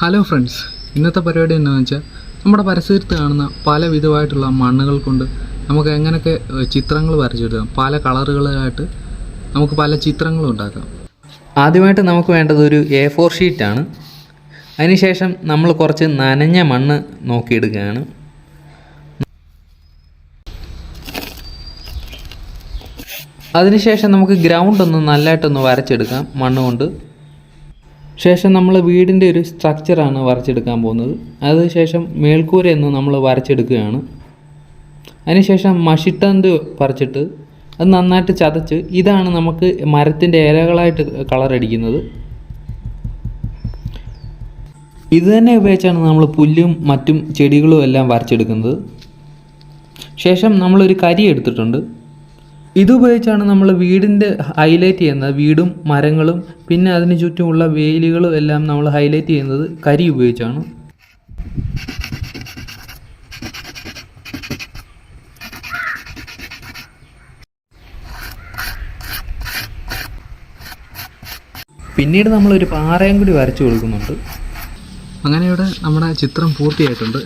Hello friends, ഇന്നത്തെ പരിപാടി എന്താണെന്ന് വെച്ചാൽ നമ്മുടെ പരിസരത്ത് കാണുന്ന പല വിധമായിട്ടുള്ള മണ്ണുകൾ കൊണ്ട് നമുക്ക് എങ്ങനെയൊക്കെ ചിത്രങ്ങൾ വരച്ചെടുക്കാം. പല കളറുകളായിട്ട് നമുക്ക് പല ചിത്രങ്ങളും ഉണ്ടാക്കാം. ആദ്യമായിട്ട് നമുക്ക് വേണ്ടത് ഒരു A4 ഷീറ്റാണ്. അതിനുശേഷം നമ്മൾ കുറച്ച് നനഞ്ഞ മണ്ണ് നോക്കിയെടുക്കുകയാണ്. അതിനുശേഷം നമുക്ക് ഗ്രൗണ്ട് ഒന്ന് നല്ലതായിട്ടൊന്ന് വരച്ചെടുക്കാം മണ്ണ് കൊണ്ട്. ശേഷം നമ്മൾ വീടിൻ്റെ ഒരു സ്ട്രക്ചറാണ് വരച്ചെടുക്കാൻ പോകുന്നത്. അതിനുശേഷം മേൽക്കൂരയൊന്ന് നമ്മൾ വരച്ചെടുക്കുകയാണ്. അതിനുശേഷം മഷിത്തണ്ട് പറിച്ചിട്ട് അത് നന്നായിട്ട് ചതച്ച് ഇതാണ് നമുക്ക് മരത്തിൻ്റെ ഇലകളായിട്ട് കളറടിക്കുന്നത്. ഇത് തന്നെ ഉപയോഗിച്ചാണ് നമ്മൾ പുല്ലും മറ്റും ചെടികളും എല്ലാം വരച്ചെടുക്കുന്നത്. ശേഷം നമ്മളൊരു കരി എടുത്തിട്ടുണ്ട്. ഇതുപയോഗിച്ചാണ് നമ്മൾ വീടിൻ്റെ ഹൈലൈറ്റ് ചെയ്യുന്നത്. വീടും മരങ്ങളും പിന്നെ അതിന് ചുറ്റുമുള്ള വേലികളും എല്ലാം നമ്മൾ ഹൈലൈറ്റ് ചെയ്യുന്നത് കരി ഉപയോഗിച്ചാണ്. പിന്നീട് നമ്മളൊരു പാറയും കൂടി വരച്ചു കൊടുക്കുന്നുണ്ട്. അങ്ങനെ ഇവിടെ നമ്മുടെ ചിത്രം പൂർത്തിയായിട്ടുണ്ട്.